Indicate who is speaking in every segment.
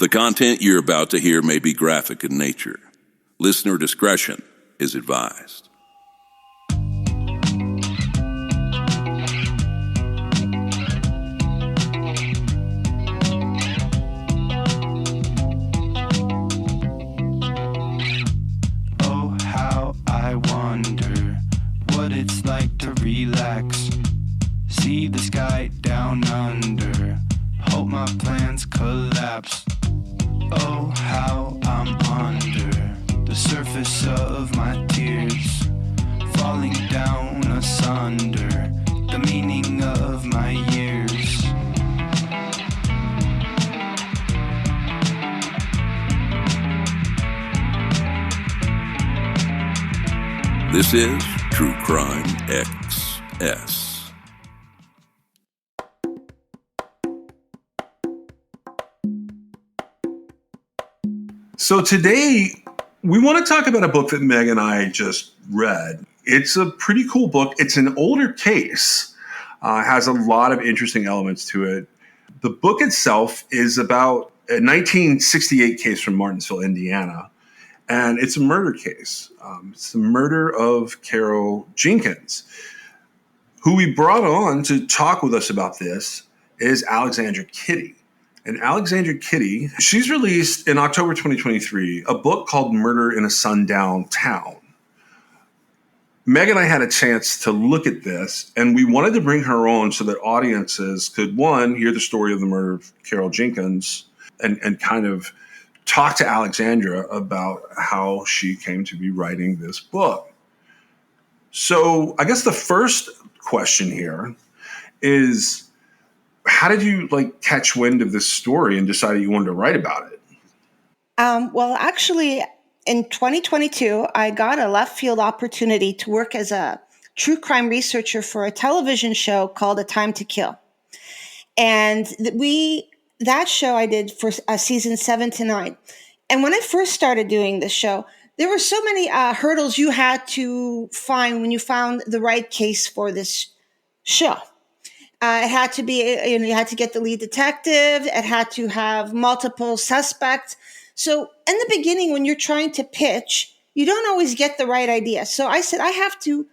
Speaker 1: The content you're about to hear may be graphic in nature. Listener discretion is advised.
Speaker 2: Oh, how I wonder what it's like to relax. See the sky down under. Hope my plans collapse. Oh, how I'm under the surface of my tears, falling down asunder the meaning of my years.
Speaker 1: This is True Crime XS.
Speaker 3: So today, we want to talk about a book that Meg and I just read. It's a pretty cool book. It's an older case, has a lot of interesting elements to it. The book itself is about a 1968 case from Martinsville, Indiana, and it's a murder case. It's the murder of Carol Jenkins. Who we brought on to talk with us about this is Alexandra Kitty. And Alexandra Kitty, she's released in October 2023 a book called Murder in a Sundown Town. Meg and I had a chance to look at this, and we wanted to bring her on so that audiences could, one, hear the story of the murder of Carol Jenkins and kind of talk to Alexandra about how she came to be writing this book. So I guess the first question here is, how did you catch wind of this story and decide you wanted to write about it?
Speaker 4: Well, actually, in 2022, I got a left field opportunity to work as a true crime researcher for a television show called A Time to Kill. And that show I did for season 7 to 9. And when I first started doing this show, there were so many hurdles you had to find when you found the right case for this show. It had to be, you had to get the lead detective. It had to have multiple suspects. So in the beginning, when you're trying to pitch, you don't always get the right idea. So I said, I have to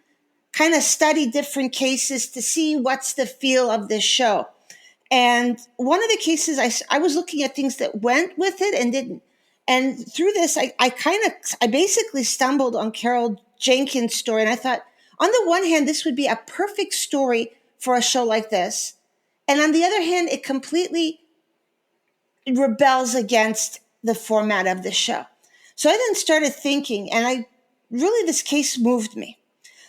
Speaker 4: kind of study different cases to see what's the feel of this show. And one of the cases, I was looking at things that went with it and didn't. And through this, I basically stumbled on Carol Jenkins' story. And I thought, on the one hand, this would be a perfect story for a show like this. And on the other hand, it completely rebels against the format of the show. So I then started thinking, and this case moved me.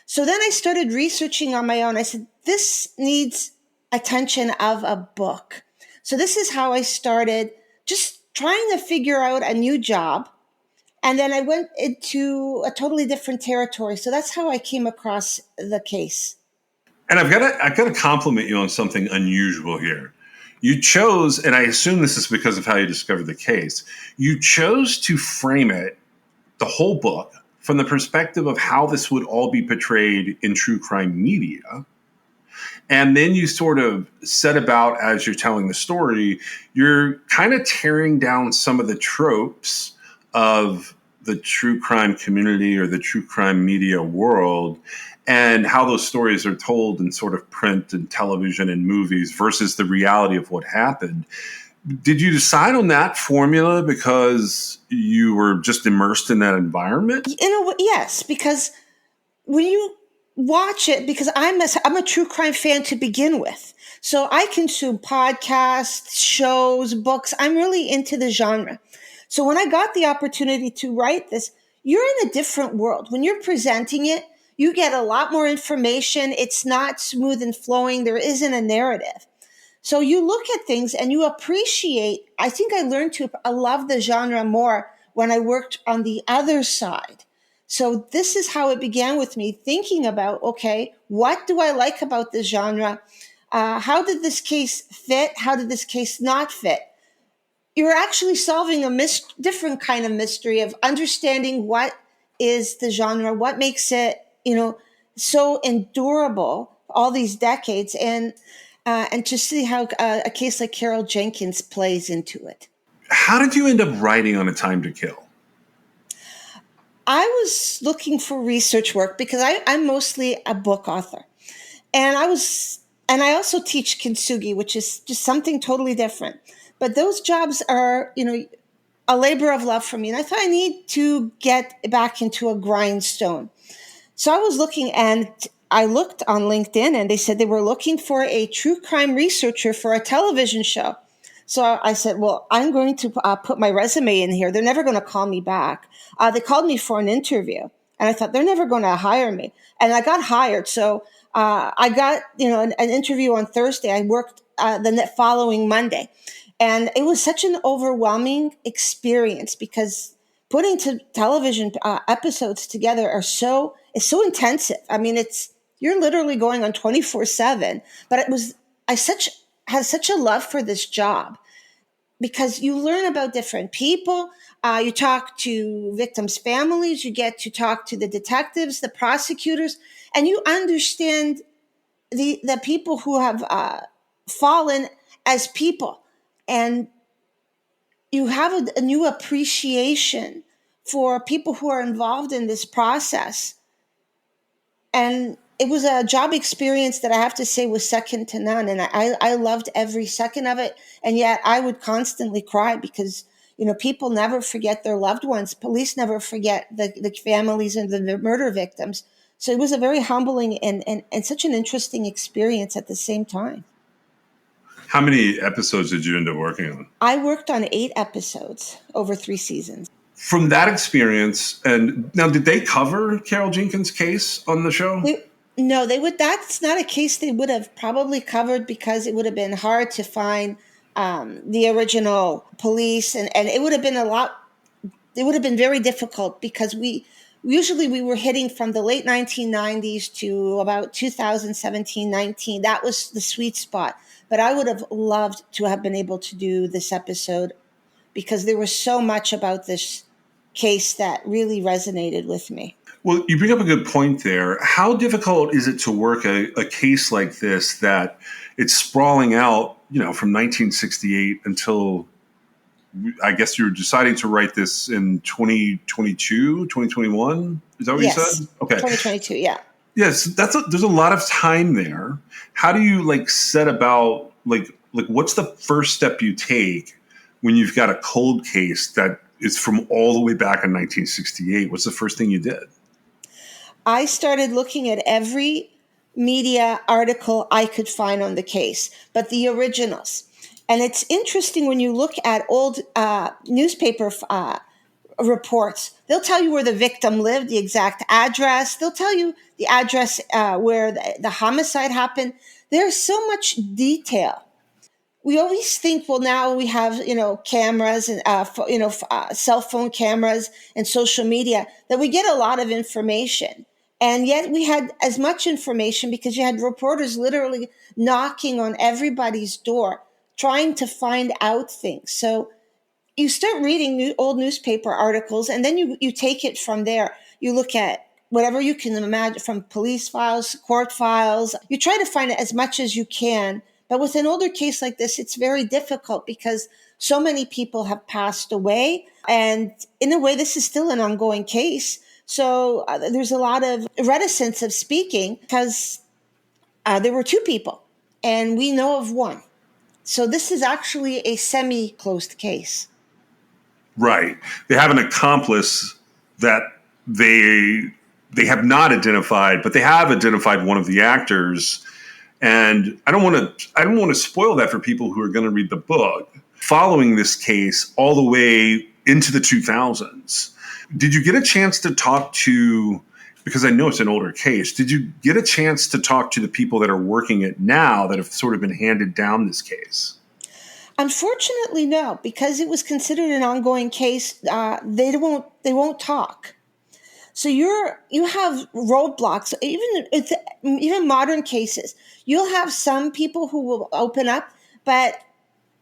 Speaker 4: So then I started researching on my own. I said, this needs attention of a book. So this is how I started, just trying to figure out a new job. And then I went into a totally different territory. So that's how I came across the case.
Speaker 3: And I've got to compliment you on something unusual here. You chose, and I assume this is because of how you discovered the case, you chose to frame it, the whole book, from the perspective of how this would all be portrayed in true crime media. And then you sort of set about, as you're telling the story, you're kind of tearing down some of the tropes of the true crime community or the true crime media world, and how those stories are told in sort of print and television and movies versus the reality of what happened. Did you decide on that formula because you were just immersed in that environment?
Speaker 4: Yes, because when you watch it, because I'm a true crime fan to begin with. So I consume podcasts, shows, books. I'm really into the genre. So when I got the opportunity to write this, you're in a different world. When you're presenting it, you get a lot more information. It's not smooth and flowing. There isn't a narrative. So you look at things and you appreciate. I think I learned to love the genre more when I worked on the other side. So this is how it began with me thinking about, okay, what do I like about this genre? How did this case fit? How did this case not fit? You're actually solving a different kind of mystery of understanding what is the genre, what makes it, so endurable all these decades, and to see how a case like Carol Jenkins plays into it.
Speaker 3: How did you end up writing on A Time to Kill?
Speaker 4: I was looking for research work because I'm mostly a book author. And I also teach kintsugi, which is just something totally different. But those jobs are, a labor of love for me. And I thought I need to get back into a grindstone. So I was looking, and I looked on LinkedIn, and they said they were looking for a true crime researcher for a television show. So I said, well, I'm going to put my resume in here. They're never going to call me back. They called me for an interview, and I thought they're never going to hire me. And I got hired. So I got, an interview on Thursday. I worked the following Monday. And it was such an overwhelming experience because putting television episodes together is so intensive. I mean, you're literally going on 24/7. But I had such a love for this job because you learn about different people. You talk to victims' families. You get to talk to the detectives, the prosecutors, and you understand the people who have fallen as people. And you have a new appreciation for people who are involved in this process. And it was a job experience that I have to say was second to none. And I loved every second of it. And yet I would constantly cry because, people never forget their loved ones. Police never forget the families and the murder victims. So it was a very humbling and such an interesting experience at the same time.
Speaker 3: How many episodes did you end up working on?
Speaker 4: I worked on 8 episodes over 3 seasons.
Speaker 3: From that experience, and now did they cover Carol Jenkins' case on the show?
Speaker 4: No, they would. That's not a case they would have probably covered because it would have been hard to find the original police, and it would have been it would have been very difficult because we were hitting from the late 1990s to about 2017-19. That was the sweet spot. But I would have loved to have been able to do this episode because there was so much about this case that really resonated with me.
Speaker 3: Well, you bring up a good point there. How difficult is it to work a case like this that it's sprawling out, from 1968 until, I guess you're deciding to write this in 2022, 2021? Is that what you said? Okay.
Speaker 4: 2022, yeah.
Speaker 3: Yes, there's a lot of time there. How do you set about what's the first step you take when you've got a cold case that is from all the way back in 1968? What's the first thing you did?
Speaker 4: I started looking at every media article I could find on the case, but the originals. And it's interesting when you look at old newspaper reports. They'll tell you where the victim lived, the exact address. They'll tell you the address where the homicide happened. There's so much detail. We always think, well, now we have, cameras and, cell phone cameras and social media that we get a lot of information. And yet we had as much information because you had reporters literally knocking on everybody's door, trying to find out things. So you start reading old newspaper articles, and then you take it from there. You look at whatever you can imagine from police files, court files. You try to find as much as you can. But with an older case like this, it's very difficult because so many people have passed away. And in a way, this is still an ongoing case. So there's a lot of reticence of speaking because there were 2 people and we know of 1. So this is actually a semi-closed case.
Speaker 3: Right. They have an accomplice that they have not identified, but they have identified one of the actors. And I don't want to spoil that for people who are going to read the book. Following this case all the way into the 2000s, did you get a chance to talk to, because I know it's an older case, did you get a chance to talk to the people that are working it now that have sort of been handed down this case?
Speaker 4: Unfortunately, no, because it was considered an ongoing case. They won't talk. So you have roadblocks. Even modern cases, you'll have some people who will open up, but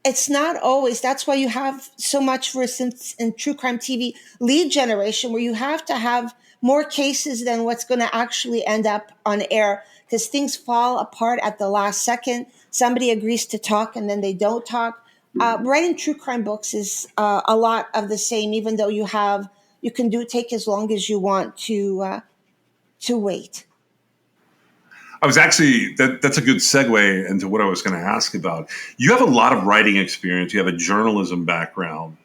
Speaker 4: it's not always. That's why you have so much, for instance, in true crime TV, lead generation, where you have to have more cases than what's going to actually end up on air because things fall apart at the last second. Somebody agrees to talk and then they don't talk. writing true crime books is a lot of the same, even though you can take as long as you want to wait.
Speaker 3: I was actually that's a good segue into what I was going to ask about. You have a lot of writing experience. You have a journalism background,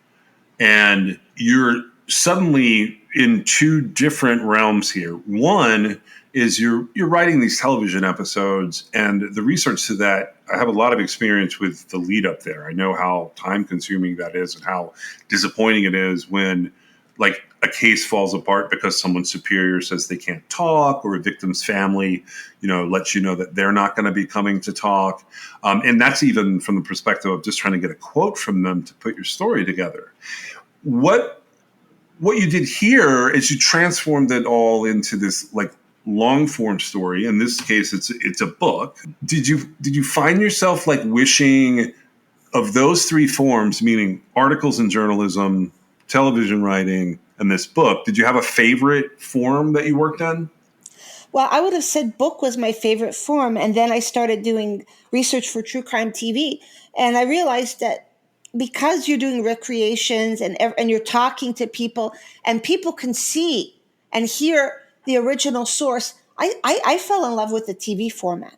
Speaker 3: and you're suddenly in two different realms here. One is you're writing these television episodes, and the research to that, I have a lot of experience with the lead up there. I know how time consuming that is and how disappointing it is when like a case falls apart because someone's superior says they can't talk, or a victim's family, lets you know that they're not going to be coming to talk. And that's even from the perspective of just trying to get a quote from them to put your story together. What you did here is you transformed it all into this like long form story. In this case, it's a book. Did you find yourself like wishing of those three forms, meaning articles in journalism, television writing, and this book, did you have a favorite form that you worked on?
Speaker 4: Well, I would have said book was my favorite form. And then I started doing research for true crime TV. And I realized that because you're doing recreations and you're talking to people and people can see and hear the original source, I fell in love with the TV format.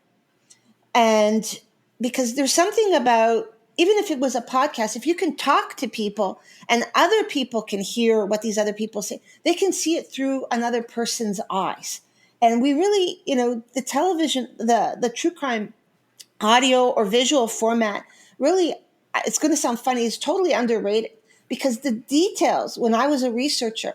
Speaker 4: And because there's something about, even if it was a podcast, if you can talk to people and other people can hear what these other people say, they can see it through another person's eyes. And we really, the television, the true crime audio or visual format, really, it's going to sound funny, is totally underrated, because the details, when I was a researcher,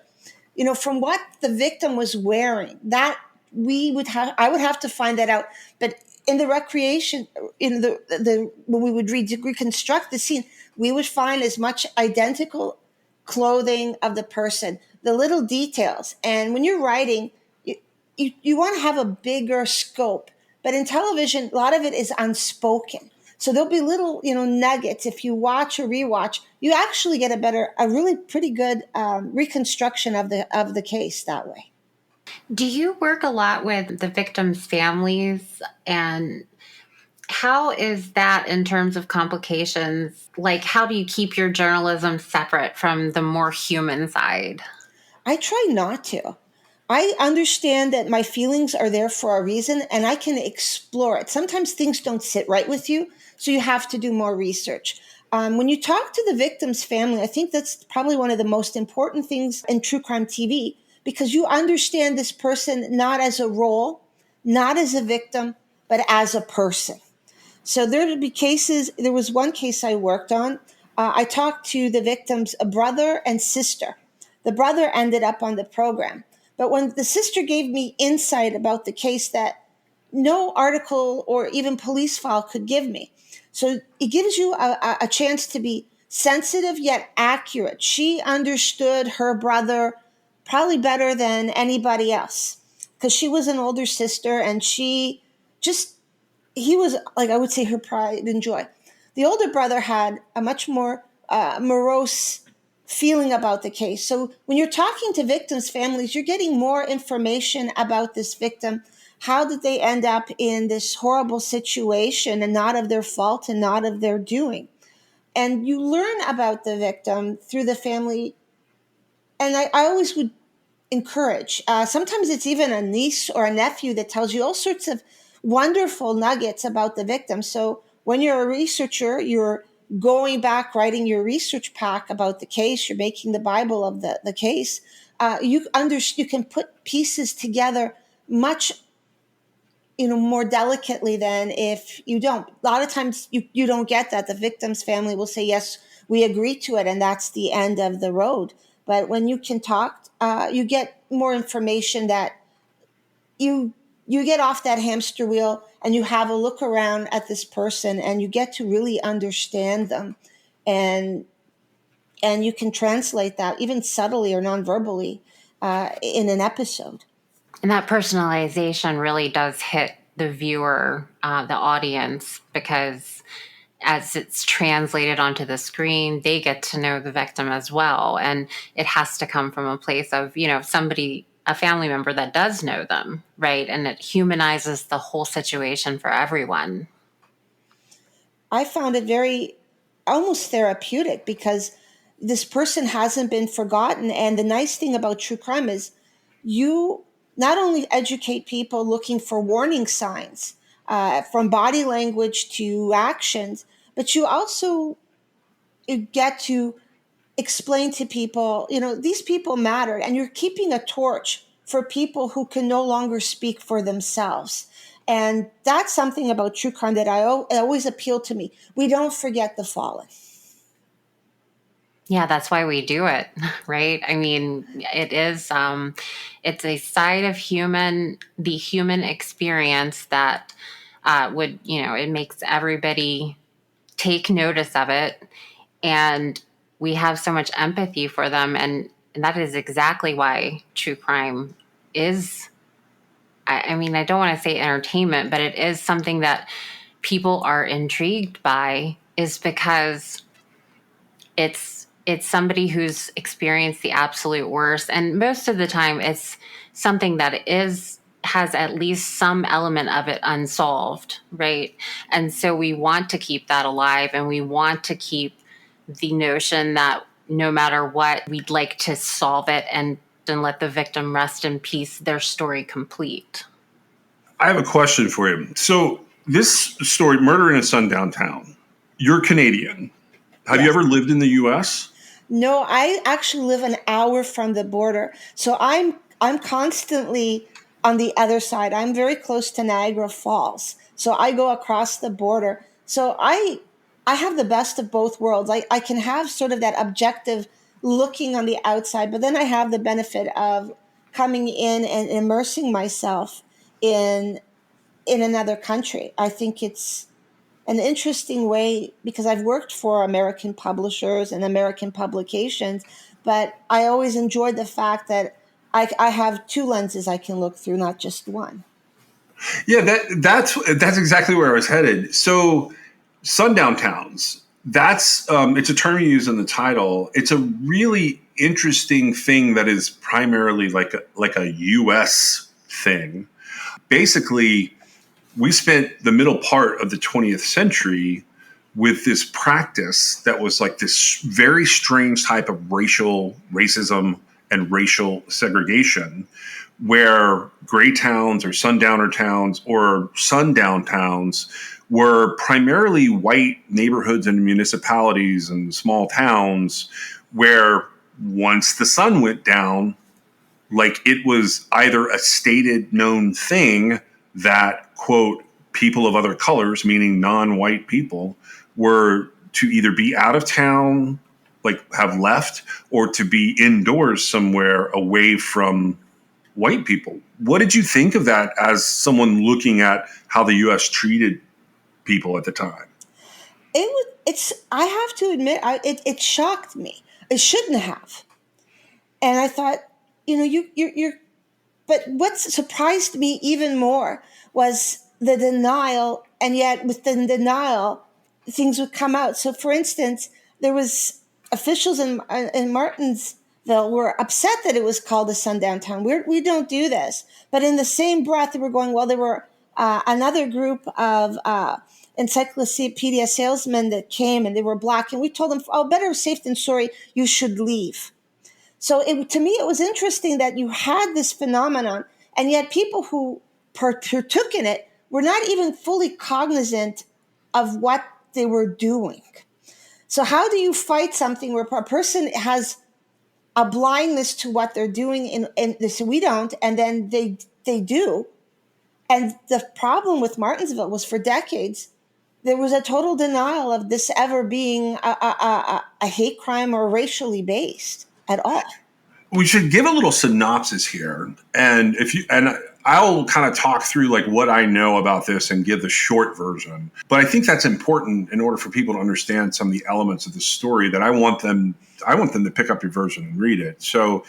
Speaker 4: from what the victim was wearing, that I would have to find that out. But in the recreation, in the when we would reconstruct the scene, we would find as much identical clothing of the person, the little details. And when you're writing, you want to have a bigger scope. But in television, a lot of it is unspoken. So there'll be little, nuggets. If you watch or rewatch, you actually get a really pretty good reconstruction of the case that way.
Speaker 5: Do you work a lot with the victims' families, and how is that in terms of complications? Like, how do you keep your journalism separate from the more human side?
Speaker 4: I try not to. I understand that my feelings are there for a reason, and I can explore it. Sometimes things don't sit right with you, so you have to do more research. When you talk to the victim's family, I think that's probably one of the most important things in true crime TV, because you understand this person not as a role, not as a victim, but as a person. So there was one case I worked on. I talked to the victim's brother and sister. The brother ended up on the program. But when the sister gave me insight about the case that no article or even police file could give me. So it gives you a chance to be sensitive yet accurate. She understood her brother probably better than anybody else, because she was an older sister, and he was, like, I would say, her pride and joy. The older brother had a much more morose feeling about the case. So when you're talking to victims' families, you're getting more information about this victim. How did they end up in this horrible situation, and not of their fault and not of their doing? And you learn about the victim through the family. And I always would encourage. Sometimes it's even a niece or a nephew that tells you all sorts of wonderful nuggets about the victim. So when you're a researcher, you're going back, writing your research pack about the case, you're making the Bible of the case. You can put pieces together much more delicately than if you don't. A lot of times you don't get that. The victim's family will say, yes, we agree to it, and that's the end of the road. But when you can talk, you get more information, that you get off that hamster wheel and you have a look around at this person, and you get to really understand them, and you can translate that even subtly or non-verbally in an episode.
Speaker 5: And that personalization really does hit the viewer, the audience, because as it's translated onto the screen, they get to know the victim as well. And it has to come from a place of, a family member that does know them, right? And it humanizes the whole situation for everyone.
Speaker 4: I found it very almost therapeutic because this person hasn't been forgotten. And the nice thing about true crime is you not only educate people looking for warning signs, from body language to actions, but you also get to explain to people, these people matter, and you're keeping a torch for people who can no longer speak for themselves. And that's something about true crime that it always appealed to me. We don't forget the fallen.
Speaker 5: Yeah, that's why we do it, right? I mean, it is, it's a side of the human experience that it makes everybody take notice of it. And we have so much empathy for them. And that is exactly why true crime is, I mean, I don't want to say entertainment, but it is something that people are intrigued by, is because it's somebody who's experienced the absolute worst. And most of the time it's something that has at least some element of it unsolved, right? And so we want to keep that alive, and we want to keep the notion that no matter what, we'd like to solve it and let the victim rest in peace, their story complete.
Speaker 3: I have a question for you. So this story, Murder in a Sundown Town, you're Canadian. Have you ever lived in the U.S.?
Speaker 4: No, I actually live an hour from the border. So I'm constantly on the other side. I'm very close to Niagara Falls. So I go across the border. So I have the best of both worlds. I can have sort of that objective looking on the outside, but then I have the benefit of coming in and immersing myself in another country. I think it's an interesting way because I've worked for American publishers and American publications, but I always enjoyed the fact that I have two lenses I can look through, not just one.
Speaker 3: Yeah, that's exactly where I was headed. So sundown towns, that's it's a term you use in the title. It's a really interesting thing that is primarily like a US thing. Basically, we spent the middle part of the 20th century with this practice that was like this very strange type of racism and racial segregation, where gray towns or sundowner towns or sundown towns were primarily white neighborhoods and municipalities and small towns where once the sun went down, like it was either a stated known thing that, quote, people of other colors, meaning non-white people, were to either be out of town, like have left, or to be indoors somewhere away from white people. What did you think of that as someone looking at how the U.S. treated people at the time?
Speaker 4: I have to admit, it shocked me. It shouldn't have. And I thought, you're. But what surprised me even more was the denial, and yet with the denial, things would come out. So, for instance, there was officials in Martinsville were upset that it was called a sundown town. We don't do this. But in the same breath, they were going, well, there were another group of encyclopedia salesmen that came, and they were black, and we told them, oh, better safe than sorry, you should leave. So to me, it was interesting that you had this phenomenon, and yet people who partook in it were not even fully cognizant of what they were doing. So how do you fight something where a person has a blindness to what they're doing, and they say, we don't, and then they do? And the problem with Martinsville was for decades, there was a total denial of this ever being a hate crime or racially based at all.
Speaker 3: We should give a little synopsis here, and I'll kind of talk through like what I know about this and give the short version. But I think that's important in order for people to understand some of the elements of the story that I want them to pick up your version and read it. So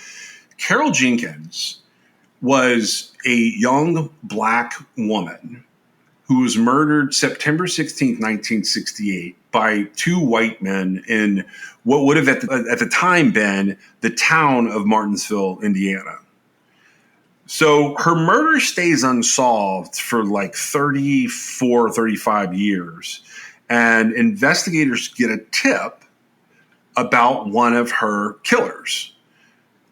Speaker 3: Carol Jenkins was a young black woman who was murdered September 16th, 1968 by two white men in what would have at the time been the town of Martinsville, Indiana. So her murder stays unsolved for like 34, 35 years. and investigators get a tip about one of her killers.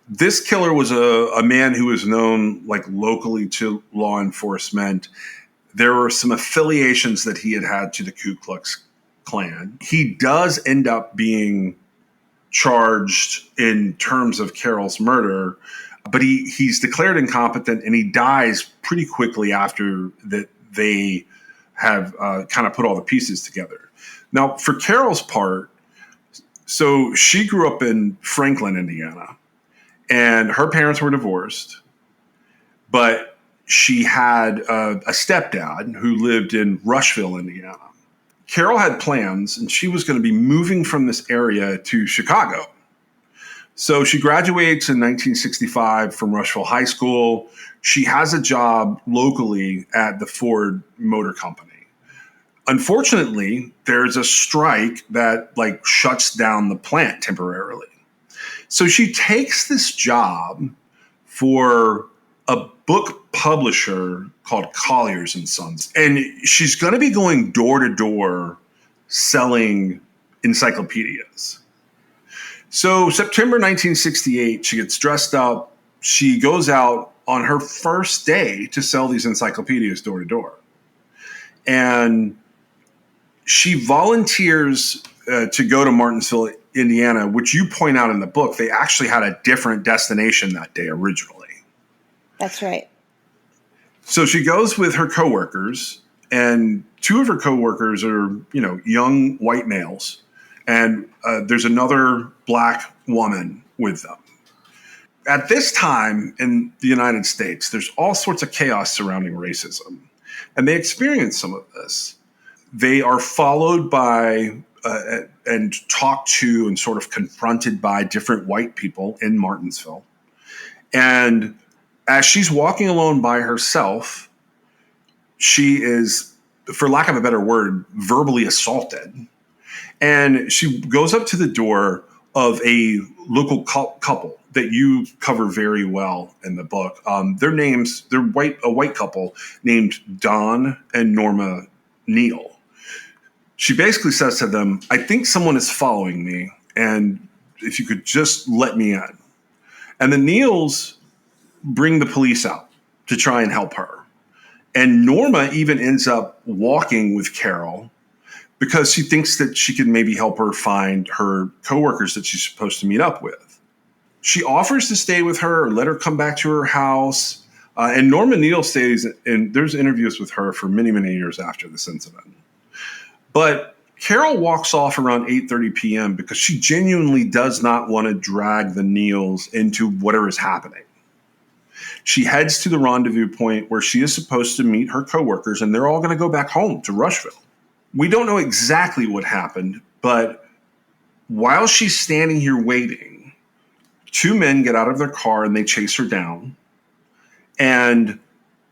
Speaker 3: This killer was a man who was known like locally to law enforcement. There were some affiliations that he had to the Ku Klux Klan. He does end up being charged in terms of Carol's murder, but he's declared incompetent and he dies pretty quickly after that they have kind of put all the pieces together. Now, for Carol's part, so she grew up in Franklin, Indiana, and her parents were divorced, but she had a stepdad who lived in Rushville, Indiana. Carol had plans, and she was going to be moving from this area to Chicago. So she graduates in 1965 from Rushville High School. She has a job locally at the Ford Motor Company. Unfortunately, there's a strike that like shuts down the plant temporarily. So she takes this job for a book publisher called Collier's and Sons. And she's going to be going door to door selling encyclopedias. So September 1968, she gets dressed up. She goes out on her first day to sell these encyclopedias door to door. And she volunteers to go to Martinsville, Indiana, which you point out in the book. They actually had a different destination that day originally.
Speaker 4: That's right.
Speaker 3: So she goes with her coworkers, and two of her coworkers are, young white males, and there's another black woman with them. At this time in the United States, there's all sorts of chaos surrounding racism, and they experience some of this. They are followed by and talked to and sort of confronted by different white people in Martinsville. And as she's walking alone by herself, she is, for lack of a better word, verbally assaulted. And she goes up to the door of a local couple that you cover very well in the book. They're a white couple named Don and Norma Neal. She basically says to them, "I think someone is following me, and if you could just let me in." And the Neals bring the police out to try and help her. And Norma even ends up walking with Carol because she thinks that she can maybe help her find her coworkers that she's supposed to meet up with. She offers to stay with her or let her come back to her house. And Norma Neal stays, and there's interviews with her for many, many years after this incident. But Carol walks off around 8:30 p.m. because she genuinely does not want to drag the Neals into whatever is happening. She heads to the rendezvous point where she is supposed to meet her coworkers, and they're all going to go back home to Rushville. We don't know exactly what happened, but while she's standing here waiting, two men get out of their car and they chase her down. And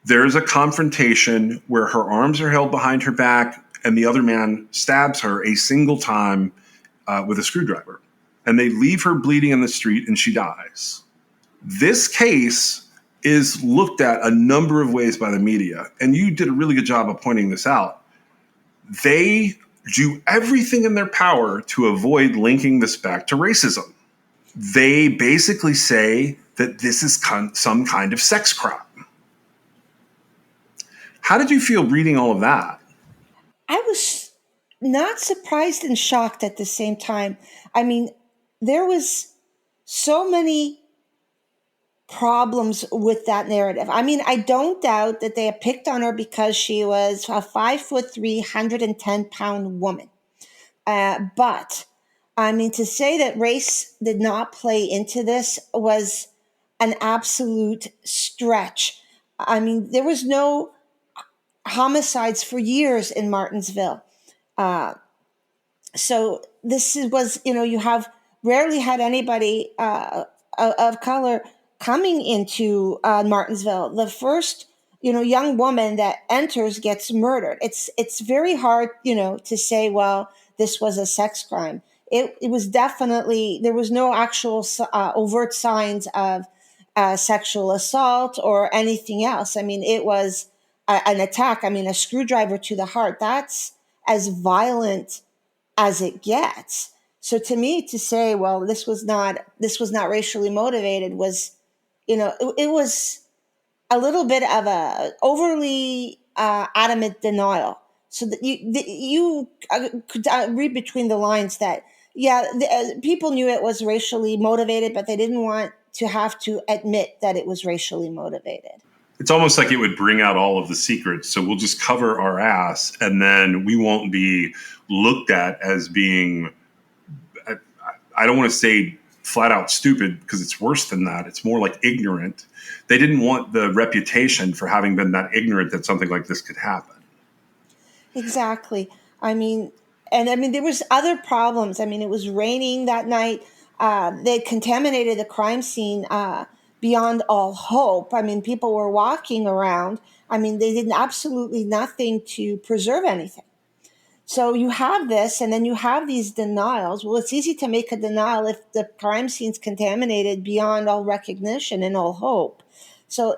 Speaker 3: there's a confrontation where her arms are held behind her back, and the other man stabs her a single time with a screwdriver. And they leave her bleeding in the street, and she dies. This case is looked at a number of ways by the media, and you did a really good job of pointing this out. They do everything in their power to avoid linking this back to racism. They basically say that this is some kind of sex crime. How did you feel reading all of that?
Speaker 4: I was not surprised and shocked at the same time. I mean, there was so many problems with that narrative. I mean, I don't doubt that they had picked on her because she was a 5'3", 110-pound woman. But I mean, to say that race did not play into this was an absolute stretch. I mean, there was no homicides for years in Martinsville. So this was, you have rarely had anybody of color coming into Martinsville. The first, young woman that enters gets murdered. It's very hard, to say, well, this was a sex crime. It was definitely, there was no actual overt signs of sexual assault or anything else. I mean, it was an attack. I mean, a screwdriver to the heart. That's as violent as it gets. So to me, to say, well, this was not racially motivated was, it was a little bit of a overly adamant denial. So that you could read between the lines that, yeah, people knew it was racially motivated, but they didn't want to have to admit that it was racially motivated.
Speaker 3: It's almost like it would bring out all of the secrets. So we'll just cover our ass, and then we won't be looked at as being, I don't want to say flat out stupid, because it's worse than that. It's more like ignorant. They didn't want the reputation for having been that ignorant that something like this could happen.
Speaker 4: Exactly. There was other problems. It was raining that night. They contaminated the crime scene beyond all hope. People were walking around. They did absolutely nothing to preserve anything. So you have this, and then you have these denials. Well, it's easy to make a denial if the crime scene's contaminated beyond all recognition and all hope. So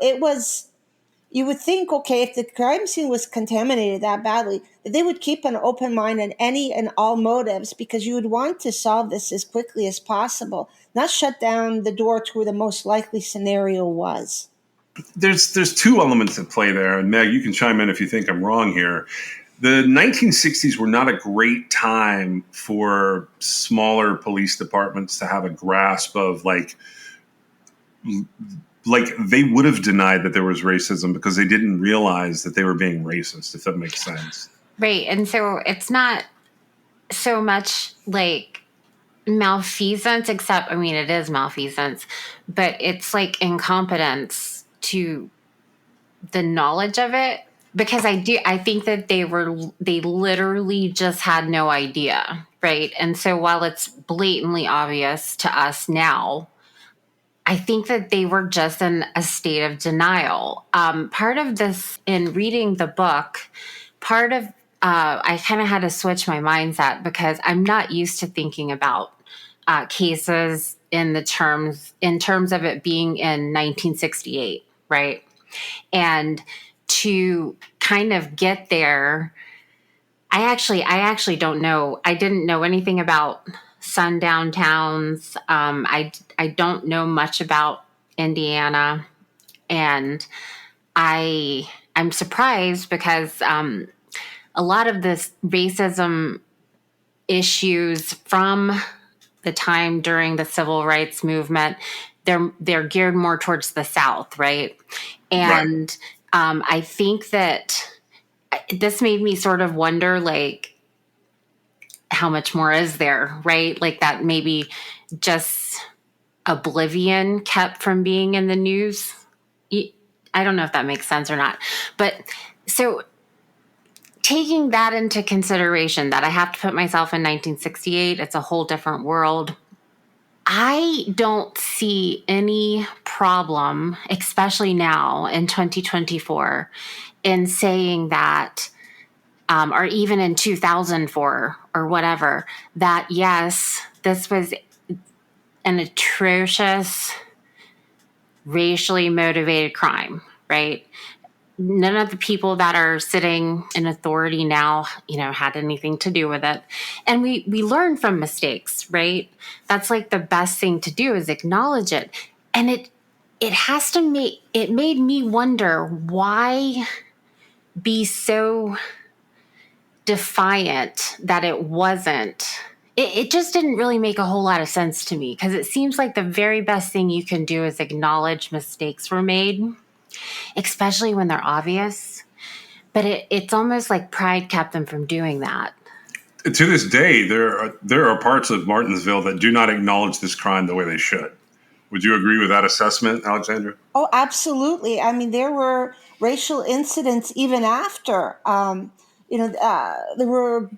Speaker 4: you would think, okay, if the crime scene was contaminated that badly, that they would keep an open mind on any and all motives, because you would want to solve this as quickly as possible, not shut down the door to where the most likely scenario was.
Speaker 3: There's two elements at play there, and Meg, you can chime in if you think I'm wrong here. The 1960s were not a great time for smaller police departments to have a grasp of like they would have denied that there was racism because they didn't realize that they were being racist, if that makes sense.
Speaker 5: Right. And so it's not so much like malfeasance, except, it is malfeasance, but it's like incompetence to the knowledge of it. Because I think that they literally just had no idea, right? And so while it's blatantly obvious to us now, I think that they were just in a state of denial. Part of this, in reading the book, I kind of had to switch my mindset, because I'm not used to thinking about cases in terms of it being in 1968, right? And to kind of get there, I actually don't know. I didn't know anything about sundown towns. I don't know much about Indiana, and I'm surprised, because a lot of this racism issues from the time during the civil rights movement, they're geared more towards the South, right? And right. I think that this made me sort of wonder, like, how much more is there, right? Like that maybe just oblivion kept from being in the news. I don't know if that makes sense or not. But so taking that into consideration, that I have to put myself in 1968, it's a whole different world. I don't see any problem, especially now in 2024, in saying that, or even in 2004 or whatever, that yes, this was an atrocious, racially motivated crime, right? None of the people that are sitting in authority now, had anything to do with it. And we learn from mistakes, right? That's like the best thing to do, is acknowledge it. And it made me wonder, why be so defiant that it wasn't. It just didn't really make a whole lot of sense to me, because it seems like the very best thing you can do is acknowledge mistakes were made, especially when they're obvious. But it's almost like pride kept them from doing that.
Speaker 3: To this day, there are parts of Martinsville that do not acknowledge this crime the way they should. Would you agree with that assessment, Alexandra?
Speaker 4: Oh, absolutely. There were racial incidents even after. There were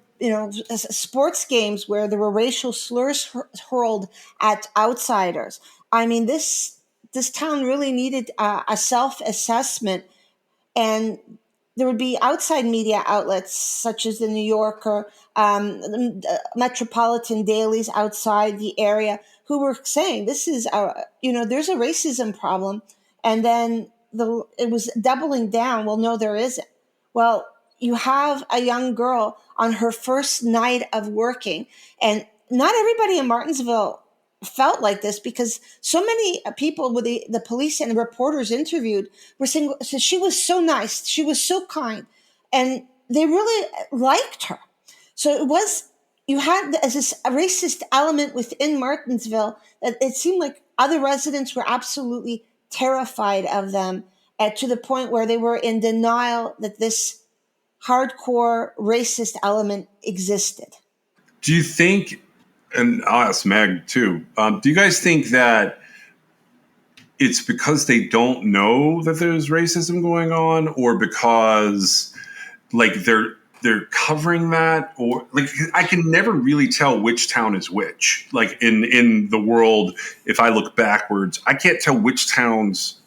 Speaker 4: sports games where there were racial slurs hurled at outsiders. This town really needed a self-assessment, and there would be outside media outlets such as the New Yorker, metropolitan dailies outside the area, who were saying this is there's a racism problem, and then it was doubling down. Well, no, there isn't. Well, you have a young girl on her first night of working, and not everybody in Martinsville felt like this, because so many people with the police and the reporters interviewed were saying, so she was so nice, she was so kind, and they really liked her. So it was, you had as this a racist element within Martinsville that it seemed like other residents were absolutely terrified of them, to the point where they were in denial that this hardcore racist element existed.
Speaker 3: Do you think, and I'll ask Meg too, do you guys think that it's because they don't know that there's racism going on, or because like they're covering that, or like I can never really tell which town is which. Like in the world, if I look backwards, I can't tell which towns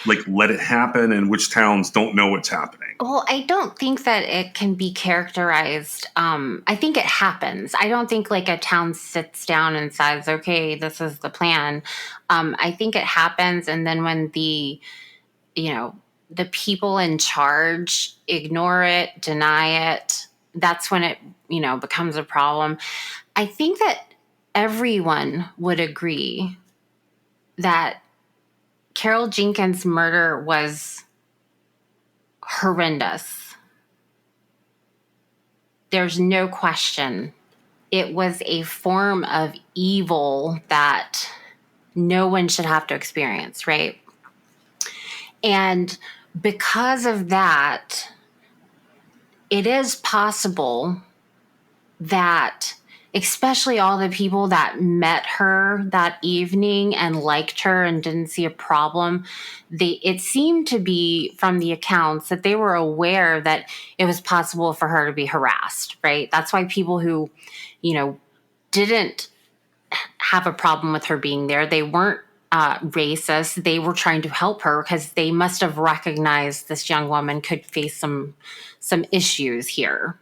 Speaker 3: like let it happen and which towns don't know what's happening.
Speaker 5: Well, I don't think that it can be characterized. I think it happens. I don't think like a town sits down and says, okay, this is the plan. I think it happens. And then when the people in charge ignore it, deny it, that's when it, becomes a problem. I think that everyone would agree that Carol Jenkins' murder was horrendous. There's no question. It was a form of evil that no one should have to experience, right? And because of that, it is possible that, especially all the people that met her that evening and liked her and didn't see a problem, it seemed to be from the accounts that they were aware that it was possible for her to be harassed, right? That's why people who, didn't have a problem with her being there, they weren't racist. They were trying to help her because they must have recognized this young woman could face some issues here.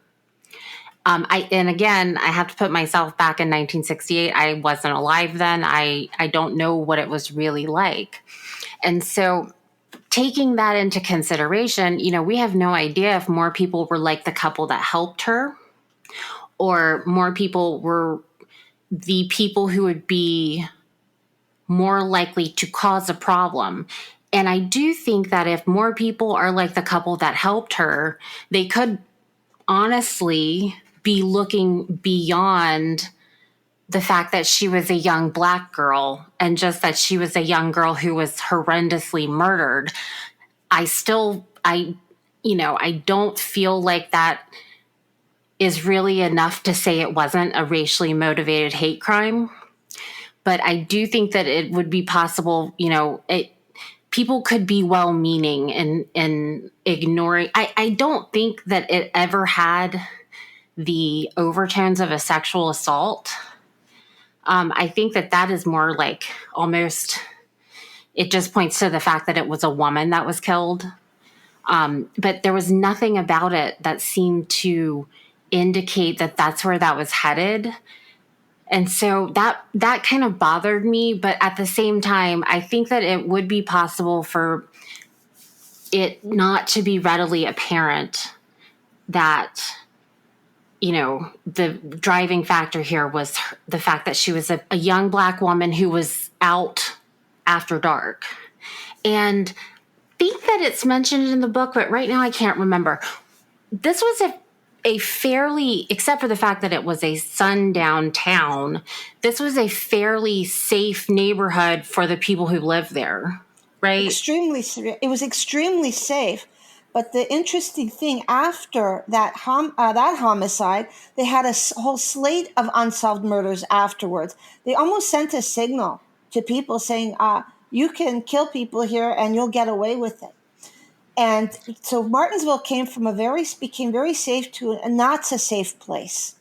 Speaker 5: And again, I have to put myself back in 1968. I wasn't alive then. I don't know what it was really like. And so taking that into consideration, we have no idea if more people were like the couple that helped her, or more people were the people who would be more likely to cause a problem. And I do think that if more people are like the couple that helped her, they could honestly be looking beyond the fact that she was a young Black girl and just that she was a young girl who was horrendously murdered. I don't feel like that is really enough to say it wasn't a racially motivated hate crime. But I do think that it would be possible, people could be well-meaning and ignoring. I don't think that it ever had the overtones of a sexual assault. I think that is more like almost, it just points to the fact that it was a woman that was killed. But there was nothing about it that seemed to indicate that that's where that was headed. And so that kind of bothered me. But at the same time, I think that it would be possible for it not to be readily apparent that, the driving factor here was the fact that she was a young Black woman who was out after dark. And I think that it's mentioned in the book, but right now I can't remember. This was a fairly, except for the fact that it was a sundown town, this was a fairly safe neighborhood for the people who lived there, right?
Speaker 4: It was extremely safe. But the interesting thing, after that homicide, they had a whole slate of unsolved murders afterwards. They almost sent a signal to people saying, you can kill people here and you'll get away with it. And so Martinsville became very safe to a not so safe place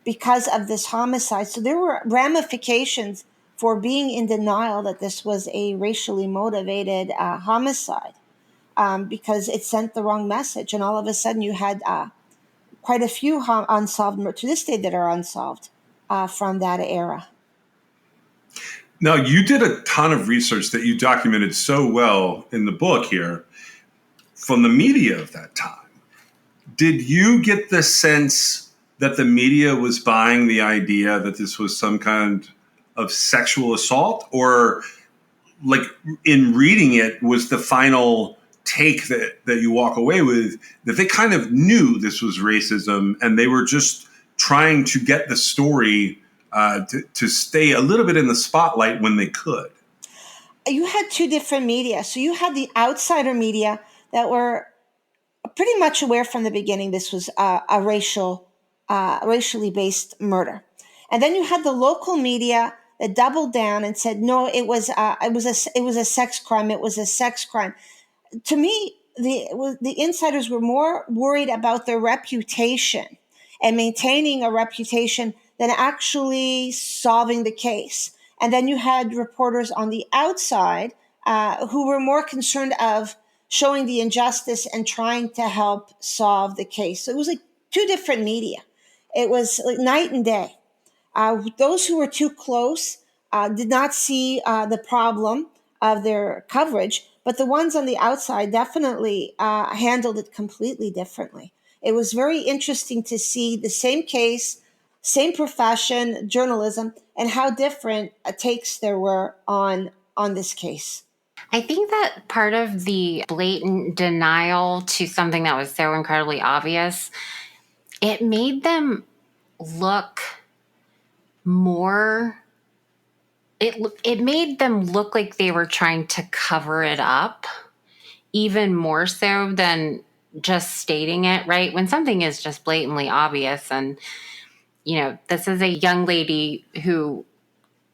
Speaker 4: because of this homicide. So there were ramifications for being in denial that this was a racially motivated homicide. Because it sent the wrong message. And all of a sudden you had quite a few unsolved murders to this day that are unsolved from that era.
Speaker 3: Now, you did a ton of research that you documented so well in the book here from the media of that time. Did you get the sense that the media was buying the idea that this was some kind of sexual assault, or like in reading it was the final take that you walk away with that they kind of knew this was racism and they were just trying to get the story to stay a little bit in the spotlight when they could?
Speaker 4: You had two different media. So you had the outsider media that were pretty much aware from the beginning this was a racially based murder, and then you had the local media that doubled down and said, no, it was a sex crime. It was a sex crime. To me, the insiders were more worried about their reputation and maintaining a reputation than actually solving the case. And then you had reporters on the outside who were more concerned of showing the injustice and trying to help solve the case. So it was like two different media. It was like night and day. Those who were too close did not see the problem of their coverage, but the ones on the outside definitely handled it completely differently. It was very interesting to see the same case, same profession, journalism, and how different takes there were on this case.
Speaker 5: I think that part of the blatant denial to something that was so incredibly obvious, it made them look more, it made them look like they were trying to cover it up even more so than just stating it, right? When something is just blatantly obvious, and, you know, this is a young lady who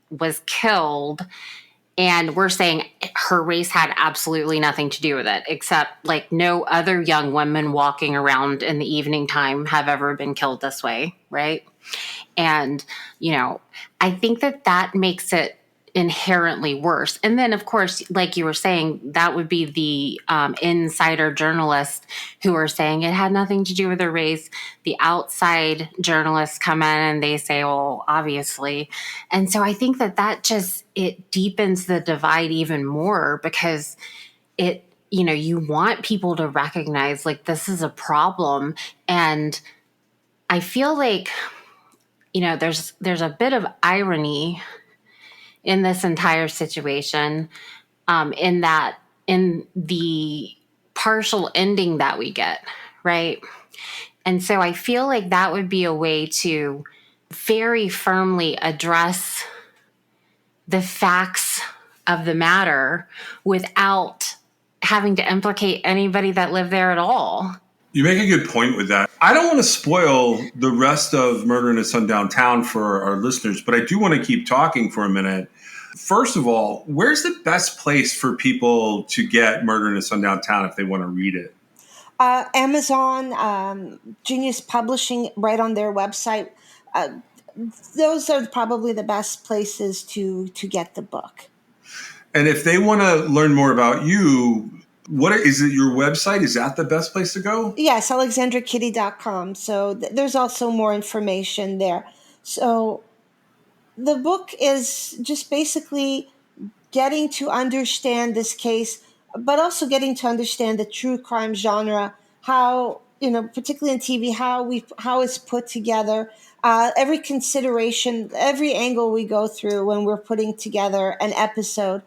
Speaker 5: was killed, and we're saying her race had absolutely nothing to do with it, except like no other young women walking around in the evening time have ever been killed this way, right? And, you know, I think that makes it inherently worse. And then, of course, like you were saying, that would be the insider journalists who are saying it had nothing to do with their race. The outside journalists come in and they say, well, obviously. And so I think that just, it deepens the divide even more, because it, you know, you want people to recognize like this is a problem. And I feel like, you know, there's a bit of irony in this entire situation, in the partial ending that we get, right? And so I feel like that would be a way to very firmly address the facts of the matter without having to implicate anybody that lived there at all.
Speaker 3: You make a good point with that. I don't want to spoil the rest of Murder in a Sundown Town for our listeners, but I do want to keep talking for a minute. First of all, where's the best place for people to get Murder in a Sundown Town if they want to read it?
Speaker 4: Amazon, Genius Publishing, right on their website. Those are probably the best places to get the book.
Speaker 3: And if they want to learn more about you, what is it? Your website? Is that the best place to go?
Speaker 4: Yes, alexandrakitty.com. So there's also more information there. So the book is just basically getting to understand this case, but also getting to understand the true crime genre, how, you know, particularly in TV, how it's put together, every consideration, every angle we go through when we're putting together an episode,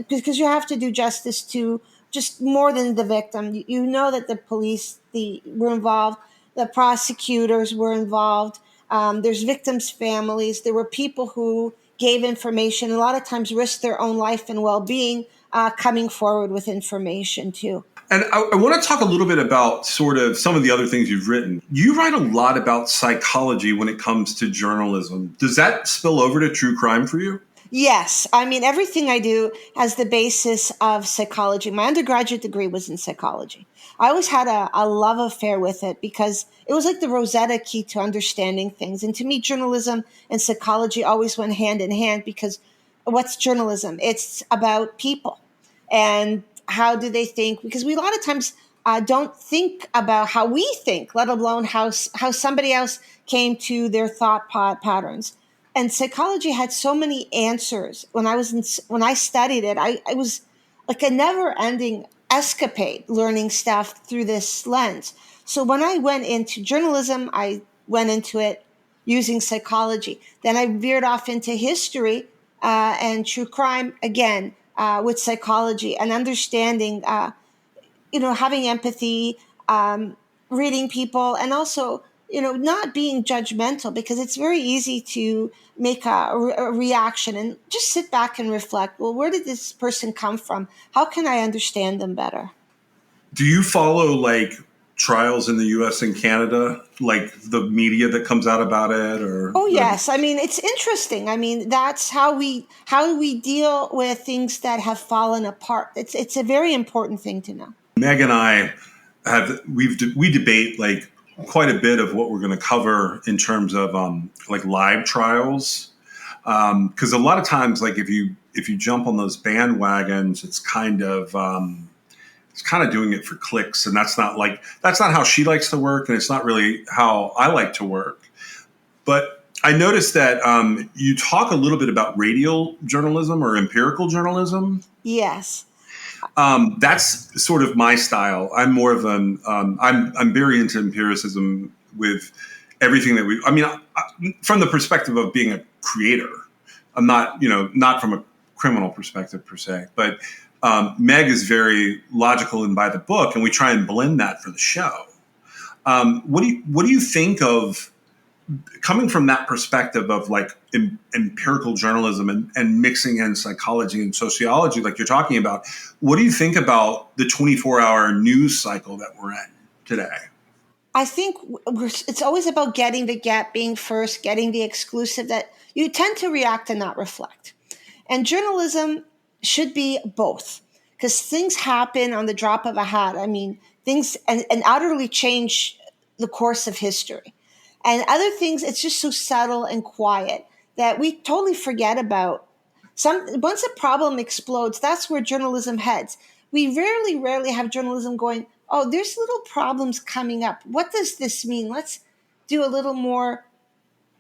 Speaker 4: because you have to do justice to just more than the victim. You know that the police were involved, the prosecutors were involved. There's victims' families. There were people who gave information, a lot of times risked their own life and well-being, coming forward with information too.
Speaker 3: And I want to talk a little bit about sort of some of the other things you've written. You write a lot about psychology when it comes to journalism. Does that spill over to true crime for you?
Speaker 4: Yes. I mean, everything I do has the basis of psychology. My undergraduate degree was in psychology. I always had a love affair with it because it was like the Rosetta key to understanding things. And to me, journalism and psychology always went hand in hand, because what's journalism? It's about people and how do they think? Because we a lot of times don't think about how we think, let alone how somebody else came to their thought patterns. And psychology had so many answers. When I studied it, I was like a never-ending escapade, learning stuff through this lens. So when I went into journalism, I went into it using psychology. Then I veered off into history and true crime again with psychology and understanding, having empathy, reading people, and also, not being judgmental, because it's very easy to make a reaction and just sit back and reflect. Well, where did this person come from? How can I understand them better?
Speaker 3: Do you follow like trials in the U.S. and Canada, like the media that comes out about it, or?
Speaker 4: Oh yes, I mean it's interesting. I mean that's how we deal with things that have fallen apart. It's a very important thing to know.
Speaker 3: Meg and I we debate like quite a bit of what we're going to cover in terms of like live trials, because a lot of times, like if you jump on those bandwagons, it's kind of doing it for clicks, and that's not how she likes to work, and it's not really how I like to work. But I noticed that you talk a little bit about radial journalism or empirical journalism.
Speaker 4: Yes.
Speaker 3: That's sort of my style. I'm more of I'm very into empiricism with everything that from the perspective of being a creator. I'm not, not from a criminal perspective per se, but Meg is very logical and by the book, and we try and blend that for the show. What do you think of coming from that perspective of like empirical journalism and mixing in psychology and sociology, like you're talking about? What do you think about the 24-hour news cycle that we're in today?
Speaker 4: I think it's always about getting the get, being first, getting the exclusive, that you tend to react and not reflect. And journalism should be both, because things happen on the drop of a hat. I mean, things and utterly change the course of history. And other things, it's just so subtle and quiet that we totally forget about. Once a problem explodes, that's where journalism heads. We rarely have journalism going, oh, there's little problems coming up. What does this mean? Let's do a little more,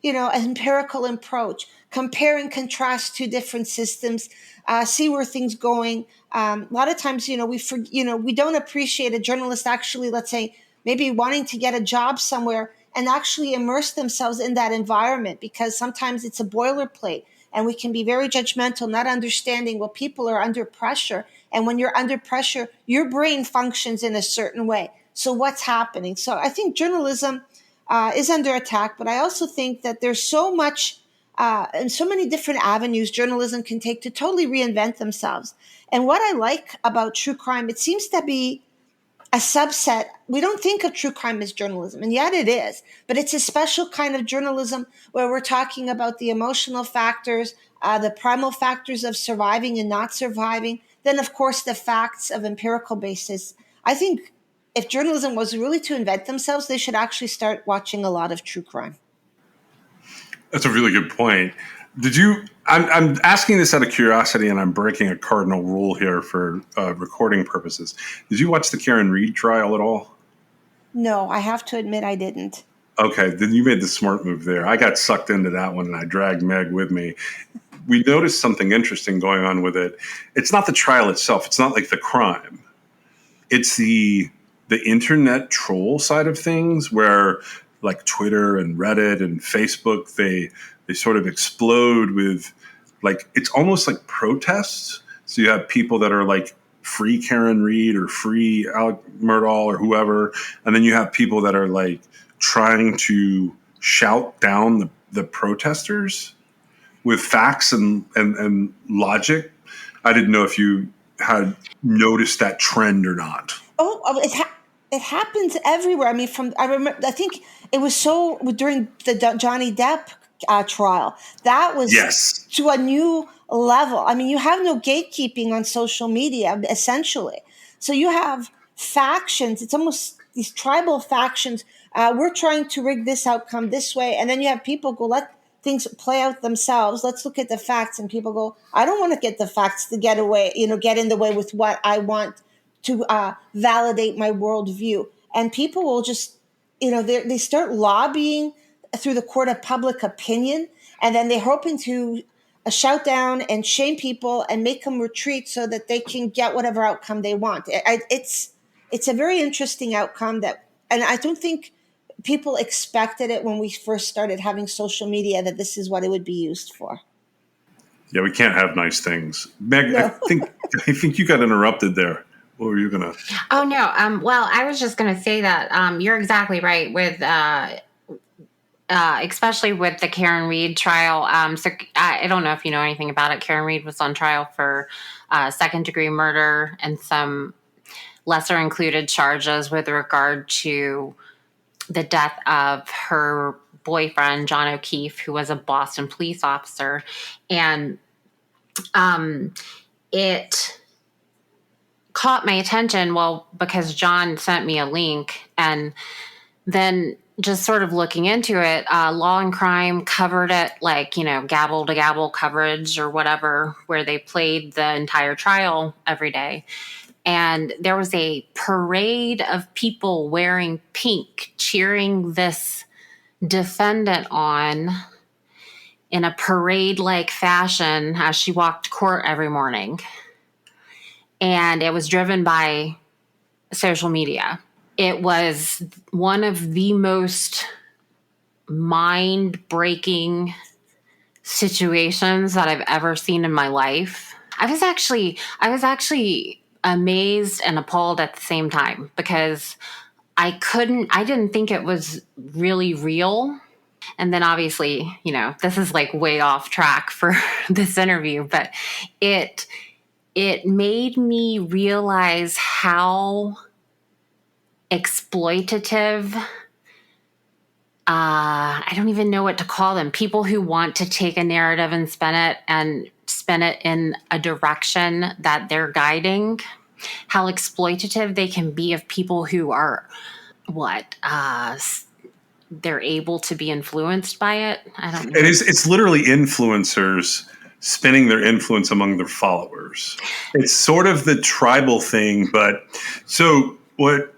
Speaker 4: empirical approach. Compare and contrast two different systems. See where things going. A lot of times, we don't appreciate a journalist actually, let's say, maybe wanting to get a job somewhere and actually immerse themselves in that environment, because sometimes it's a boilerplate and we can be very judgmental, not understanding, well, people are under pressure. And when you're under pressure, your brain functions in a certain way. So what's happening? So I think journalism is under attack, but I also think that there's so much and so many different avenues journalism can take to totally reinvent themselves. And what I like about true crime, it seems to be a subset. We don't think of true crime as journalism, and yet it is. But it's a special kind of journalism where we're talking about the emotional factors, the primal factors of surviving and not surviving. Then, of course, the facts of empirical basis. I think if journalism was really to invent themselves, they should actually start watching a lot of true crime.
Speaker 3: That's a really good point. I'm asking this out of curiosity, and I'm breaking a cardinal rule here for recording purposes. Did you watch the Karen Reed trial at all?
Speaker 4: No, I have to admit I didn't.
Speaker 3: Okay, then you made the smart move there. I got sucked into that one, and I dragged Meg with me. We noticed something interesting going on with it. It's not the trial itself. It's not like the crime. It's the internet troll side of things, where like Twitter and Reddit and Facebook, they sort of explode with, like, it's almost like protests. So you have people that are like free Karen Reed or free Alec Murdaugh or whoever. And then you have people that are like trying to shout down the protesters with facts and logic. I didn't know if you had noticed that trend or not.
Speaker 4: Oh, it happens everywhere. I mean, I think it was so during the Johnny Depp trial. That was to a new level. I mean, you have no gatekeeping on social media, essentially. So you have factions. It's almost these tribal factions. We're trying to rig this outcome this way. And then you have people go, let things play out themselves. Let's look at the facts. And people go, I don't want to get the facts to get in the way with what I want to validate my worldview. And people will just, they start lobbying through the court of public opinion, and then they're hoping to shout down and shame people and make them retreat so that they can get whatever outcome they want. It's a very interesting outcome and I don't think people expected it when we first started having social media, that this is what it would be used for.
Speaker 3: Yeah, we can't have nice things. Meg,
Speaker 4: No.
Speaker 3: I think you got interrupted there. What were you gonna?
Speaker 5: Oh no. Well, I was just gonna say that you're exactly right with especially with the Karen Reed trial. So I don't know if you know anything about it. Karen Reed was on trial for second-degree murder and some lesser included charges with regard to the death of her boyfriend, John O'Keefe, who was a Boston police officer. And it caught my attention, well, because John sent me a link, and then just sort of looking into it, Law and Crime covered it, like, gavel to gavel coverage or whatever, where they played the entire trial every day. And there was a parade of people wearing pink, cheering this defendant on in a parade-like fashion as she walked court every morning. And it was driven by social media. It was one of the most mind-breaking situations that I've ever seen in my life. I was actually amazed and appalled at the same time, because I didn't think it was really real. And then obviously, this is like way off track for this interview, but it made me realize how exploitative, I don't even know what to call them, people who want to take a narrative and spin it in a direction that they're guiding, how exploitative they can be of people who are they're able to be influenced by it. I don't know.
Speaker 3: It's literally influencers spinning their influence among their followers. It's sort of the tribal thing, but so what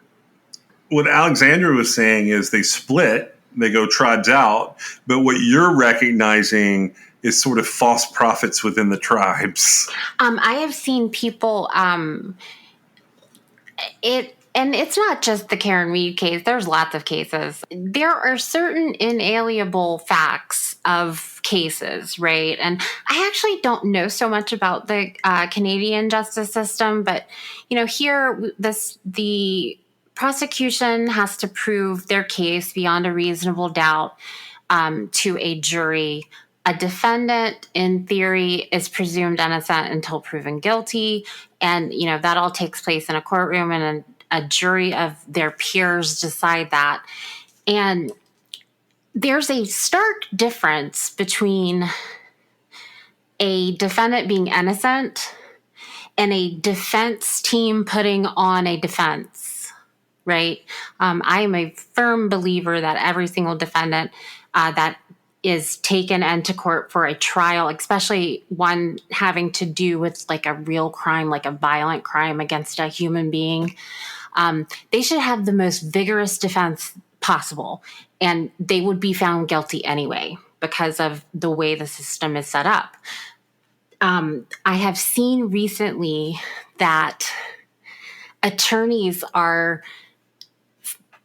Speaker 3: Alexandra was saying is they split, they go tribes out, but what you're recognizing is sort of false prophets within the tribes.
Speaker 5: I have seen people, and it's not just the Karen Reed case. There's lots of cases. There are certain inalienable facts of cases, right? And I actually don't know so much about the Canadian justice system, but here the prosecution has to prove their case beyond a reasonable doubt to a jury. A defendant, in theory, is presumed innocent until proven guilty, and that all takes place in a courtroom, and a jury of their peers decide that. And there's a stark difference between a defendant being innocent and a defense team putting on a defense, right? I am a firm believer that every single defendant that is taken into court for a trial, especially one having to do with like a real crime, like a violent crime against a human being, they should have the most vigorous defense possible, and they would be found guilty anyway because of the way the system is set up. I have seen recently that attorneys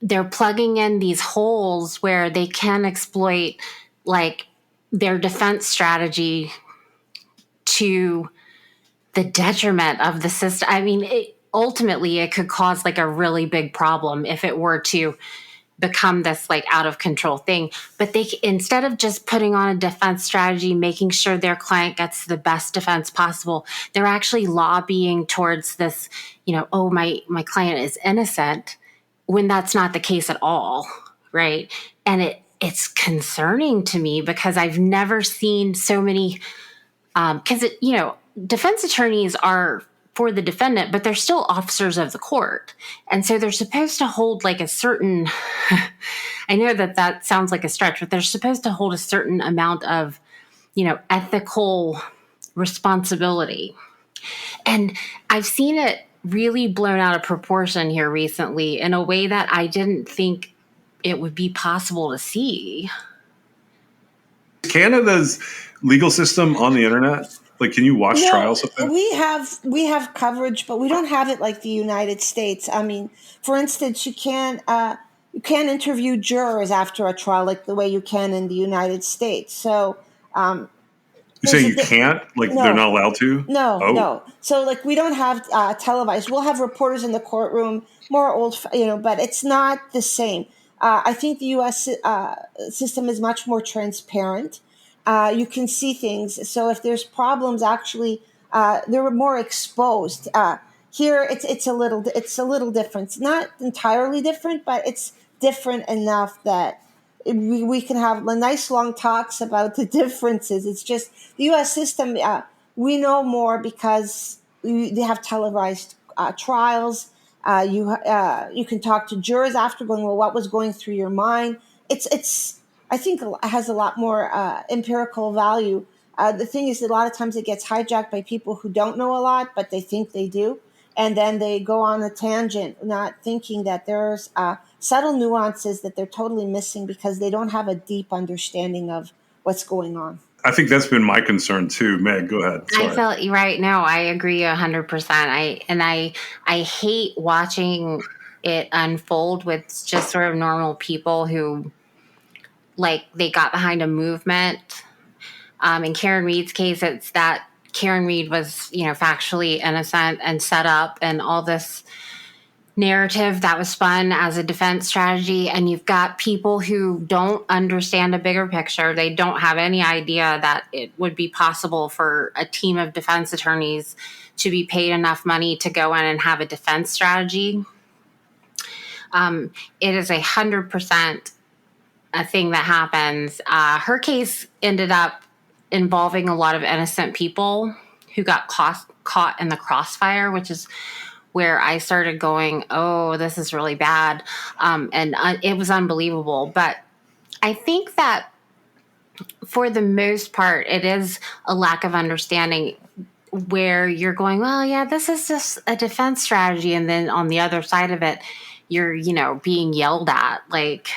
Speaker 5: they're plugging in these holes where they can exploit like their defense strategy to the detriment of the system. I mean, ultimately it could cause like a really big problem if it were to become this like out of control thing. But they, instead of just putting on a defense strategy, making sure their client gets the best defense possible, they're actually lobbying towards this, oh, my client is innocent, when that's not the case at all, right? And it's concerning to me because I've never seen so many, because defense attorneys are for the defendant, but they're still officers of the court. And so they're supposed to hold like a certain, I know that sounds like a stretch, but they're supposed to hold a certain amount of, ethical responsibility. And I've seen it really blown out of proportion here recently in a way that I didn't think it would be possible to see.
Speaker 3: Canada's legal system on the internet? Like, can you watch trials of that?
Speaker 4: We have coverage, but we don't have it like the United States. I mean, for instance, you can't interview jurors after a trial like the way you can in the United States. So
Speaker 3: You say you can't? Like,
Speaker 4: No.
Speaker 3: they're not allowed to?
Speaker 4: No. So like we don't have televised. We'll have reporters in the courtroom, more old, but it's not the same. I think the U.S. System is much more transparent. You can see things. So if there's problems, actually, they're more exposed. Here, it's a little different. It's not entirely different, but it's different enough that we can have nice long talks about the differences. It's just the U.S. system. We know more because they have televised trials. You can talk to jurors after, going, well, what was going through your mind? It's I think it has a lot more empirical value. The thing is, that a lot of times it gets hijacked by people who don't know a lot, but they think they do. And then they go on a tangent, not thinking that there's subtle nuances that they're totally missing because they don't have a deep understanding of what's going on.
Speaker 3: I think that's been my concern too. Meg, go ahead. Sorry.
Speaker 5: I felt right now. I agree 100%. I hate watching it unfold with just sort of normal people who, like, they got behind a movement. In Karen Reed's case, it's that Karen Reed was, factually innocent and set up, and all this narrative that was spun as a defense strategy. And you've got people who don't understand a bigger picture. They don't have any idea that it would be possible for a team of defense attorneys to be paid enough money to go in and have a defense strategy. It is 100% a thing that happens. Her case ended up involving a lot of innocent people who got caught in the crossfire, which is where I started going, oh, this is really bad. It was unbelievable. But I think that for the most part, it is a lack of understanding where you're going, well, yeah, this is just a defense strategy. And then on the other side of it, you're, being yelled at. Like,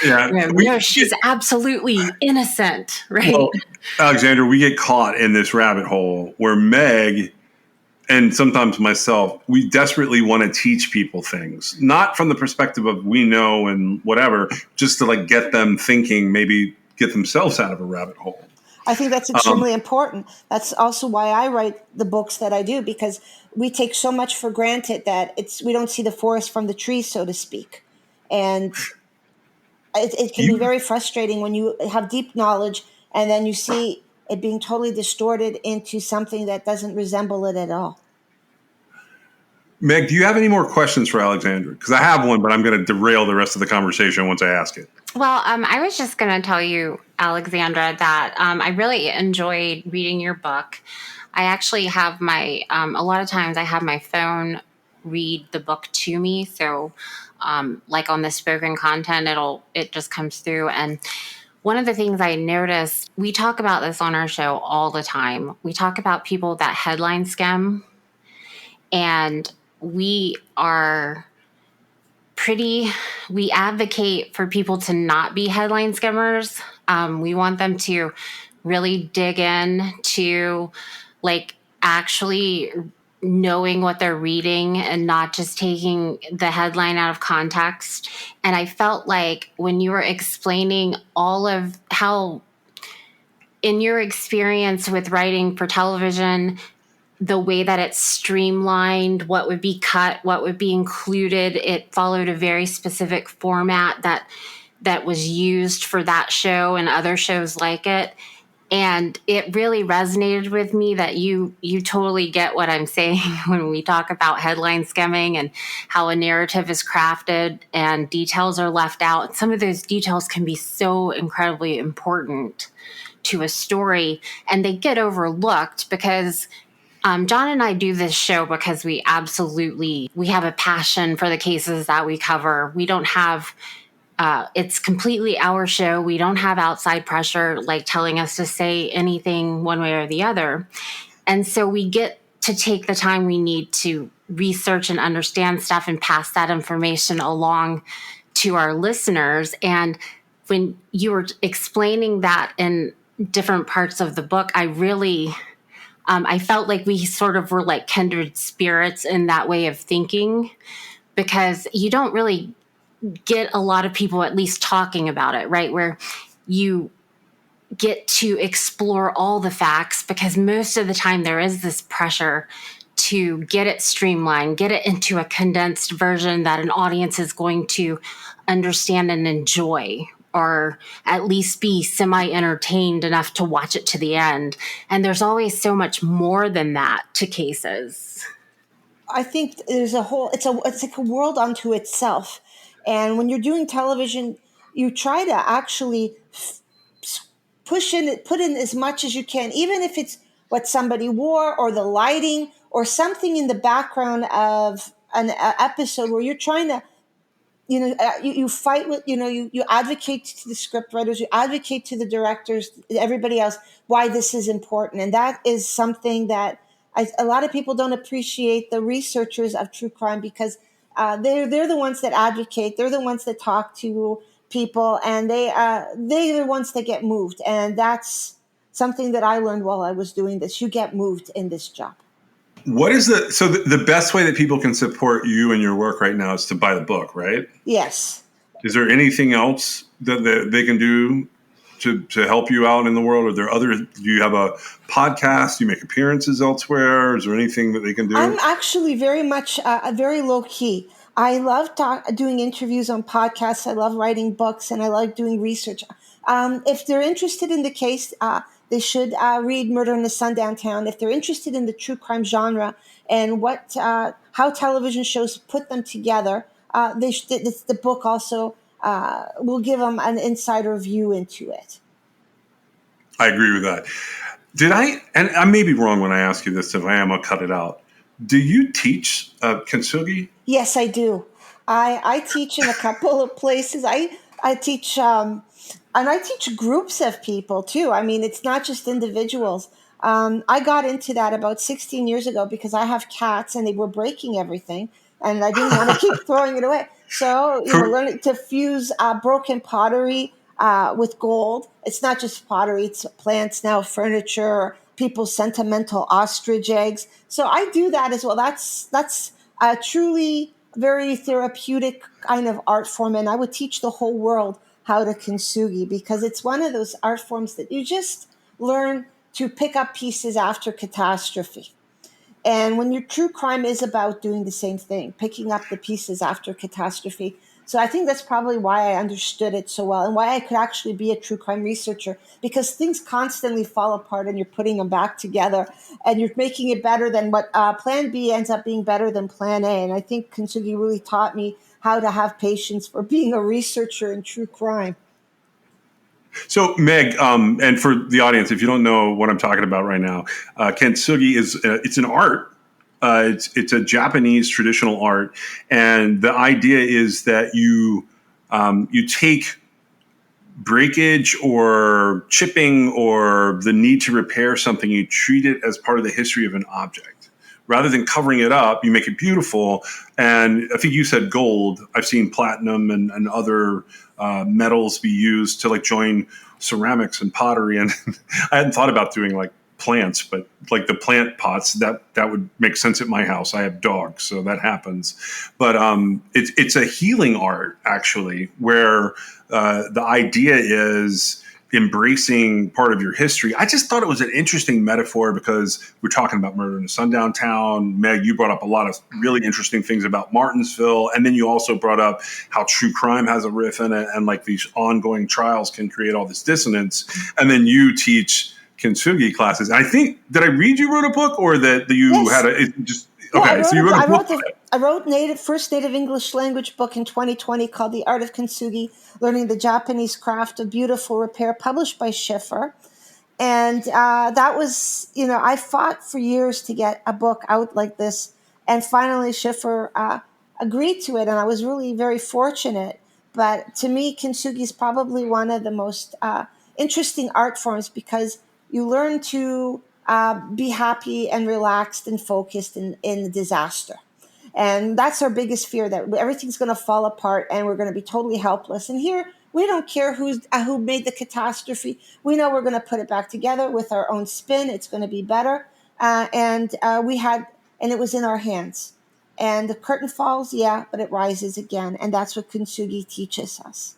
Speaker 5: no, she's absolutely innocent, right?
Speaker 3: Well, Alexandra, we get caught in this rabbit hole where Meg and sometimes myself, we desperately want to teach people things, not from the perspective of we know and whatever, just to like get them thinking, maybe get themselves out of a rabbit hole.
Speaker 4: I think that's extremely important. That's also why I write the books that I do, because we take so much for granted that we don't see the forest from the trees, so to speak. And it can be very frustrating when you have deep knowledge and then you see it being totally distorted into something that doesn't resemble it at all.
Speaker 3: Meg, do you have any more questions for Alexandra? Because I have one, but I'm going to derail the rest of the conversation once I ask it.
Speaker 5: Well, I was just going to tell you, Alexandra, that I really enjoyed reading your book. I actually have a lot of times I have my phone read the book to me. So like on the spoken content, it just comes through. And one of the things I noticed, we talk about this on our show all the time. We talk about people that headline skim, and we advocate for people to not be headline skimmers. We want them to really dig in to like actually knowing what they're reading and not just taking the headline out of context. And I felt like when you were explaining all of how, in your experience with writing for television, the way that it's streamlined, what would be cut, what would be included, it followed a very specific format that was used for that show and other shows like it. And it really resonated with me that you totally get what I'm saying when we talk about headline skimming and how a narrative is crafted and details are left out. Some of those details can be so incredibly important to a story, and they get overlooked because John and I do this show because we have a passion for the cases that we cover. We don't have it's completely our show. We don't have outside pressure like telling us to say anything one way or the other. And so we get to take the time we need to research and understand stuff and pass that information along to our listeners. And when you were explaining that in different parts of the book, I really, I felt like we sort of were like kindred spirits in that way of thinking, because you don't really get a lot of people at least talking about it, right? Where you get to explore all the facts, because most of the time there is this pressure to get it streamlined, get it into a condensed version that an audience is going to understand and enjoy, or at least be semi-entertained enough to watch it to the end. And there's always so much more than that to cases.
Speaker 4: I think there's it's like a world unto itself. And when you're doing television, you try to actually put in as much as you can, even if it's what somebody wore or the lighting or something in the background of an episode where you're trying to, you fight with, you advocate to the script writers, you advocate to the directors, everybody else, why this is important. And that is something that a lot of people don't appreciate, the researchers of true crime, because they're the ones that advocate. They're the ones that talk to people, and they're the ones that get moved. And that's something that I learned while I was doing this. You get moved in this job.
Speaker 3: What is the best way that people can support you and your work right now is to buy the book, right?
Speaker 4: Yes.
Speaker 3: Is there anything else that they can do to help you out in the world? Are there do you have a podcast? Do you make appearances elsewhere? Is there anything that they can do?
Speaker 4: I'm actually very much very low key. I love doing interviews on podcasts. I love writing books, and I like doing research. If they're interested in the case, they should read Murder in the Sundown Town. If they're interested in the true crime genre and how television shows put them together, the book also will give them an insider view into it.
Speaker 3: I agree with that. And I may be wrong when I ask you this, if I am, I'll cut it out. Do you teach kintsugi?
Speaker 4: Yes, I do. I teach in a couple of places. I teach, and I teach groups of people too. I mean, it's not just individuals. I got into that about 16 years ago because I have cats and they were breaking everything, and I didn't want to keep throwing it away. So, learning to fuse broken pottery with gold. It's not just pottery; it's plants now, furniture, people's sentimental ostrich eggs. So I do that as well. That's a truly very therapeutic kind of art form, and I would teach the whole world how to kintsugi, because it's one of those art forms that you just learn to pick up pieces after catastrophe. And when your true crime is about doing the same thing, picking up the pieces after catastrophe. So I think that's probably why I understood it so well, and why I could actually be a true crime researcher, because things constantly fall apart and you're putting them back together and you're making it better than what plan B ends up being better than plan A. And I think kintsugi really taught me how to have patience for being a researcher in true crime.
Speaker 3: So, Meg, and for the audience, if you don't know what I'm talking about right now, kintsugi it's an art. It's a Japanese traditional art, and the idea is that you take breakage or chipping or the need to repair something, you treat it as part of the history of an object. Rather than covering it up, you make it beautiful. And I think you said gold. I've seen platinum and other metals be used to like join ceramics and pottery. And I hadn't thought about doing like plants, but like the plant pots, that would make sense at my house. I have dogs, so that happens. But it's a healing art, actually, where the idea is embracing part of your history. I just thought it was an interesting metaphor because we're talking about Murder in the Sundown Town. Meg, you brought up a lot of really interesting things about Martinsville. And then you also brought up how true crime has a riff in it, and like these ongoing trials can create all this dissonance. And then you teach kintsugi classes. I think, did I read you wrote a book, or that you
Speaker 4: Yes.
Speaker 3: had so you wrote a book?
Speaker 4: I wrote first native English language book in 2020 called The Art of Kintsugi, Learning the Japanese Craft of Beautiful Repair, published by Schiffer. And that was, I fought for years to get a book out like this. And finally, Schiffer agreed to it. And I was really very fortunate. But to me, kintsugi is probably one of the most interesting art forms, because you learn to be happy and relaxed and focused in the disaster. And that's our biggest fear, that everything's going to fall apart and we're going to be totally helpless. And here We don't care who made the catastrophe. We know we're going to put it back together with our own spin. It's going to be better. And it was in our hands. And the curtain falls, yeah, but it rises again. And that's what Kintsugi teaches us.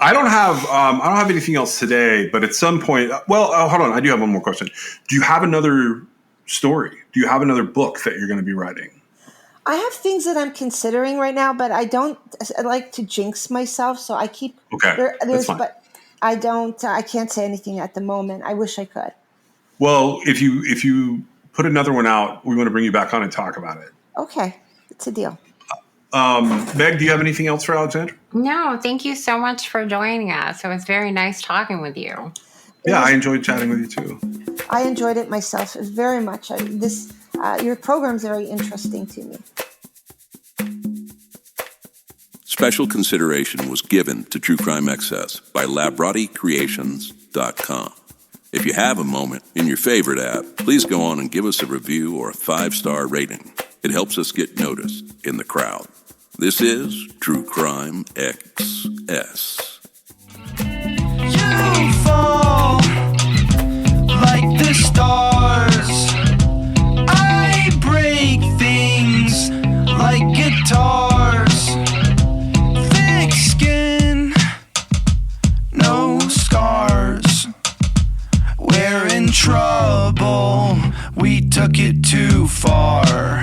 Speaker 3: I don't have anything else today, but at some point, hold on. I do have one more question. Do you have another story? Do you have another book that you're going to be writing?
Speaker 4: I have things that I'm considering right now, but I like to jinx myself. So I keep,
Speaker 3: that's fine.
Speaker 4: But I can't say anything at the moment. I wish I could.
Speaker 3: Well, if you put another one out, we want to bring you back on and talk about it.
Speaker 4: Okay. It's a deal.
Speaker 3: Meg, do you have anything else for Alexandra?
Speaker 5: No, thank you so much for joining us. It was very nice talking with you.
Speaker 3: Yeah, I enjoyed chatting with you too.
Speaker 4: I enjoyed it myself very much. Your program's very interesting to me.
Speaker 1: Special consideration was given to True Crime Excess by LabrottieCreations.com. If you have a moment in your favorite app, please go on and give us a review or a 5-star rating. It helps us get noticed in the crowd. This is True Crime XS.
Speaker 2: You fall like the stars. I break things like guitars. Thick skin, no scars. We're in trouble, we took it too far.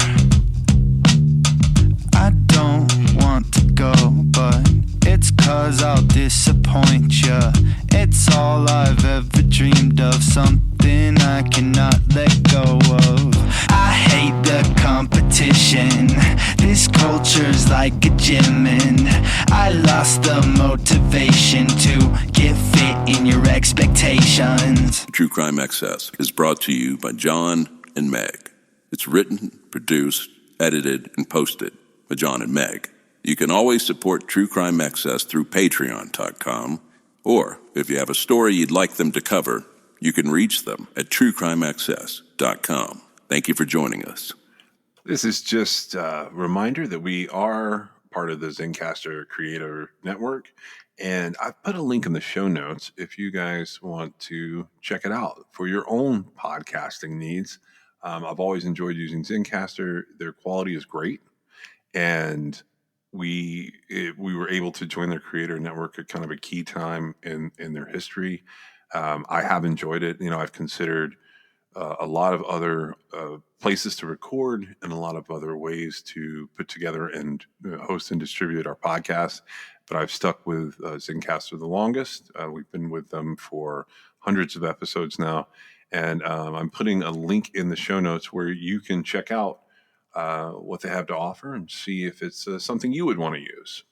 Speaker 2: I don't want to go, but it's 'cause I'll disappoint ya. It's all I've ever dreamed of, something I cannot let go of. I hate the competition, this culture's like a gym, and I lost the motivation to get fit in your expectations.
Speaker 1: True Crime Excess is brought to you by John and Meg. It's written, produced, edited, and posted by John and Meg. You can always support True Crime Excess through Patreon.com, or if you have a story you'd like them to cover, you can reach them at TrueCrimeAccess.com. Thank you for joining us.
Speaker 6: This is just a reminder that we are part of the Zencastr Creator Network, and I put a link in the show notes if you guys want to check it out for your own podcasting needs. I've always enjoyed using Zencastr. Their quality is great, and we were able to join their creator network at kind of a key time in their history. I have enjoyed it. I've considered a lot of other places to record and a lot of other ways to put together and host and distribute our podcast. But I've stuck with Zencastr the longest. We've been with them for hundreds of episodes now. And I'm putting a link in the show notes where you can check out what they have to offer and see if it's something you would want to use.